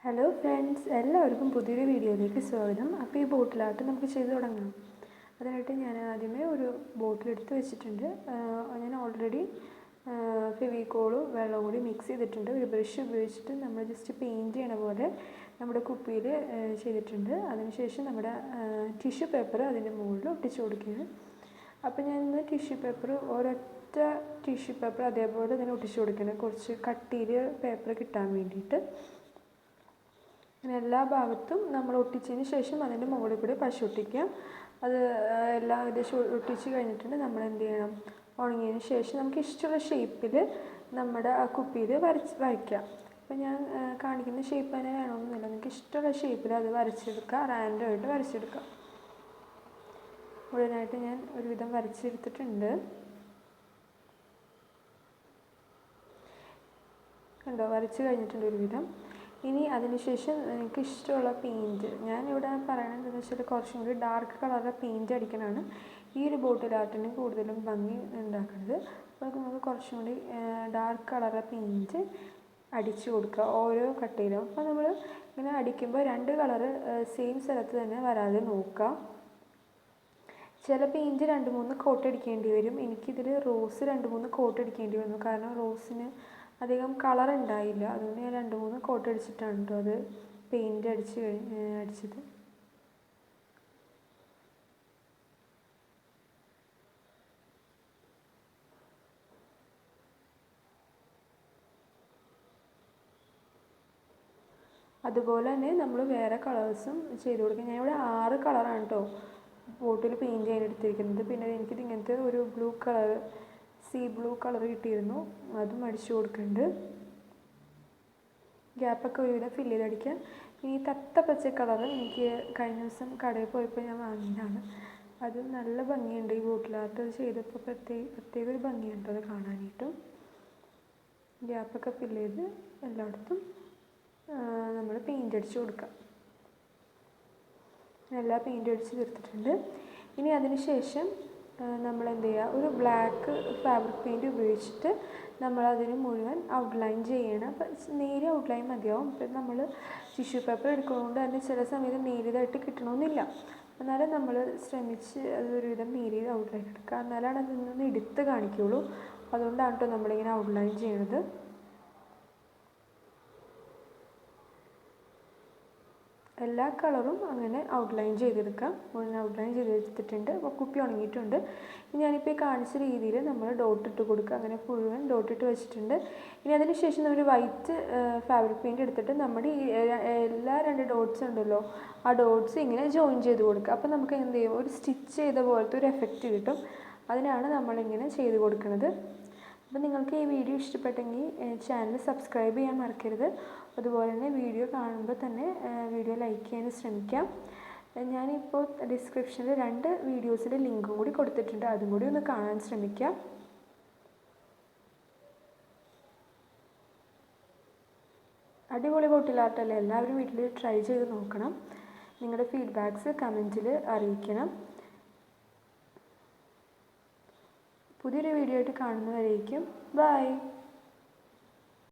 Hello friends, എല്ലാവർക്കും പുതിയൊരു വീഡിയോയിലേക്ക് സ്വാഗതം. അപ്പോൾ ഈ ബോട്ടിൽ ആർട്ട് നമുക്ക് ചെയ്ത് തുടങ്ങാം. അതിനായിട്ട് ഞാൻ ആദ്യമേ ഒരു ബോട്ടിൽ എടുത്ത് വെച്ചിട്ടുണ്ട്. ഞാൻ ഓൾറെഡി ഫെവിക്കോളും വെള്ളവും കൂടി മിക്സ് ചെയ്തിട്ടുണ്ട്. ഒരു ബ്രഷ് ഉപയോഗിച്ചിട്ട് നമ്മൾ ജസ്റ്റ് പെയിൻറ്റ് ചെയ്യണ പോലെ നമ്മുടെ കുപ്പിയിൽ ചെയ്തിട്ടുണ്ട്. അതിനുശേഷം നമ്മുടെ ടിഷ്യൂ പേപ്പർ അതിൻ്റെ മുകളിൽ ഒട്ടിച്ച് കൊടുക്കുകയാണ്. അപ്പോൾ ഞാൻ ഇന്ന് ടിഷ്യൂ പേപ്പർ ഒരൊറ്റ ടിഷ്യൂ പേപ്പർ അതേപോലെ തന്നെ ഒട്ടിച്ച് കൊടുക്കുകയാണ്, കുറച്ച് കട്ടിയിൽ പേപ്പർ കിട്ടാൻ വേണ്ടിയിട്ട്. അങ്ങനെ എല്ലാ ഭാഗത്തും നമ്മൾ ഒട്ടിച്ചതിന് ശേഷം അതിൻ്റെ മുകളിൽ കൂടി പശ ഒട്ടിക്കുക. അത് എല്ലാം ഏകദേശം ഒട്ടിച്ച് കഴിഞ്ഞിട്ടുണ്ട്. നമ്മൾ എന്ത് ചെയ്യണം, ഉണങ്ങിയതിന് ശേഷം നമുക്ക് ഇഷ്ടമുള്ള ഷേപ്പിൽ നമ്മുടെ ആ കുപ്പിയിൽ വരയ്ക്കാം. അപ്പോൾ ഞാൻ കാണിക്കുന്ന ഷേപ്പ് തന്നെ വേണമെന്നില്ല, നിങ്ങൾക്ക് ഇഷ്ടമുള്ള ഷേപ്പിൽ അത് വരച്ചെടുക്കുക, റാൻഡമായിട്ട് വരച്ചെടുക്കുക. മുഴുവനായിട്ട് ഞാൻ ഒരുവിധം വരച്ചെടുത്തിട്ടുണ്ട്. കണ്ടോ, വരച്ച് കഴിഞ്ഞിട്ടുണ്ട് ഒരുവിധം. ഇനി അതിനുശേഷം എനിക്ക് ഇഷ്ടമുള്ള പെയിൻറ്റ് ഞാനിവിടെ പറയണത് എന്താണെന്ന് വെച്ചാൽ കുറച്ചും കൂടി ഡാർക്ക് കളറിലെ പെയിൻറ്റ് അടിക്കാനാണ് ഈ ഒരു ബോട്ടിൽ ആർട്ടിന് കൂടുതലും ഭംഗി ഉണ്ടാക്കുന്നത്. അപ്പോൾ നമുക്ക് കുറച്ചും കൂടി ഡാർക്ക് കളറിലെ പെയിൻറ്റ് അടിച്ചു കൊടുക്കുക ഓരോ കട്ടയിലും. അപ്പോൾ നമ്മൾ ഇങ്ങനെ അടിക്കുമ്പോൾ രണ്ട് കളറ് സെയിം സ്ഥലത്ത് തന്നെ വരാതെ നോക്കുക. ചില പെയിൻറ്റ് 2-3 കോട്ട് അടിക്കേണ്ടി വരും. എനിക്കിതിൽ റോസ് 2-3 കോട്ട് അടിക്കേണ്ടി വന്നു, കാരണം റോസിന് അധികം കളർ ഉണ്ടായില്ല. അതുകൊണ്ട് ഞാൻ 2-3 കോട്ട് അടിച്ചിട്ടാണ് കേട്ടോ അത് പെയിൻറ്റ് അടിച്ചത്. അതുപോലെ തന്നെ നമ്മൾ വേറെ കളേഴ്സും ചെയ്ത് കൊടുക്കുക. ഞാൻ ഇവിടെ 6 കളറാണ് കേട്ടോ ബോട്ടിൽ പെയിൻറ്റ് ചെയ്യാൻ എടുത്തിരിക്കുന്നത്. പിന്നെ എനിക്കിത് ഇങ്ങനത്തെ ഒരു blue colour, see blue colour കിട്ടിയിരുന്നു, അതും അടിച്ചു കൊടുക്കുന്നുണ്ട്. ഗ്യാപ്പൊക്കെ ഒരുവിധം ഫില്ല് ചെയ്തടിക്കാം. ഈ തത്ത പച്ച കളർ എനിക്ക് കഴിഞ്ഞ ദിവസം കടയിൽ പോയപ്പോൾ ഞാൻ വാങ്ങിയതാണ്. അത് നല്ല ഭംഗിയുണ്ട്. ഈ ബോട്ടിൽ ആർട്ട് അത് ചെയ്തപ്പോൾ പ്രത്യേക ഒരു ഭംഗിയുണ്ട് അത് കാണാനായിട്ടും. ഗ്യാപ്പൊക്കെ ഫില്ല് ചെയ്ത് എല്ലായിടത്തും നമ്മൾ പെയിൻ്റ് അടിച്ച് കൊടുക്കാം. എല്ലാ പെയിൻ്റ് അടിച്ച് തീർത്തിട്ടുണ്ട്. ഇനി അതിന് ശേഷം നമ്മൾ എന്ത് ചെയ്യുക, ഒരു ബ്ലാക്ക് ഫാബ്രിക് പെയിൻറ്റ് ഉപയോഗിച്ചിട്ട് നമ്മളതിന് മുഴുവൻ ഔട്ട്ലൈൻ ചെയ്യണം. അപ്പം നേരിയ ഔട്ട്ലൈൻ മതിയാവും. ഇപ്പം നമ്മൾ ടിഷ്യൂ പേപ്പർ എടുക്കുന്നതുകൊണ്ട് തന്നെ ചില സമയത്ത് നേരിയതായിട്ട് കിട്ടണമെന്നില്ല. എന്നാലും നമ്മൾ ശ്രമിച്ച് അതൊരുവിധം നേരിയ ഔട്ട്ലൈൻ എടുക്കുക, എന്നാലാണ് അതിൽ നിന്ന് എടുത്ത് കാണിക്കുകയുള്ളൂ. അതുകൊണ്ടാണ് കേട്ടോ നമ്മളിങ്ങനെ ഔട്ട്ലൈൻ ചെയ്യണത്. എല്ലാ കളറും അങ്ങനെ ഔട്ട്ലൈൻ ചെയ്തെടുക്കാം. മുഴുവൻ ഔട്ട്ലൈൻ ചെയ്തെടുത്തിട്ടുണ്ട്. അപ്പോൾ കുപ്പി ഉണങ്ങിയിട്ടുണ്ട്. ഞാനിപ്പോൾ ഈ കാണിച്ച രീതിയിൽ നമ്മൾ ഡോട്ടിട്ട് കൊടുക്കുക. അങ്ങനെ മുഴുവൻ ഡോട്ടിട്ട് വെച്ചിട്ടുണ്ട്. ഇനി അതിന് ശേഷം നമ്മൾ വൈറ്റ് ഫാബ്രിക് പെയിൻറ്റ് എടുത്തിട്ട് നമ്മുടെ ഈ എല്ലാ 2 ഡോട്ട്സ് ഉണ്ടല്ലോ, ആ ഡോട്ട്സ് ഇങ്ങനെ ജോയിൻ ചെയ്ത് കൊടുക്കുക. അപ്പോൾ നമുക്ക് എന്ത് ചെയ്യും, ഒരു സ്റ്റിച്ച് ചെയ്ത പോലത്തെ ഒരു എഫക്റ്റ് കിട്ടും. അതിനാണ് നമ്മളിങ്ങനെ ചെയ്ത് കൊടുക്കുന്നത്. അപ്പോൾ നിങ്ങൾക്ക് ഈ വീഡിയോ ഇഷ്ടപ്പെട്ടെങ്കിൽ ചാനൽ സബ്സ്ക്രൈബ് ചെയ്യാൻ മറക്കരുത്. അതുപോലെ തന്നെ വീഡിയോ കാണുമ്പോൾ തന്നെ വീഡിയോ ലൈക്ക് ചെയ്യാൻ ശ്രമിക്കാം. ഞാനിപ്പോൾ ഡിസ്ക്രിപ്ഷനിൽ 2 വീഡിയോസിൻ്റെ ലിങ്കും കൂടി കൊടുത്തിട്ടുണ്ട്, അതും കൂടി ഒന്ന് കാണാൻ ശ്രമിക്കാം. അടിപൊളി ബോട്ടിൽ ആർട്ടല്ലേ, എല്ലാവരും വീട്ടിൽ ട്രൈ ചെയ്ത് നോക്കണം. നിങ്ങളുടെ ഫീഡ്ബാക്ക്സ് കമൻറ്റിൽ അറിയിക്കണം. പുതിയൊരു വീഡിയോ ആയിട്ട് കാണുന്നവരേക്കും ബൈ.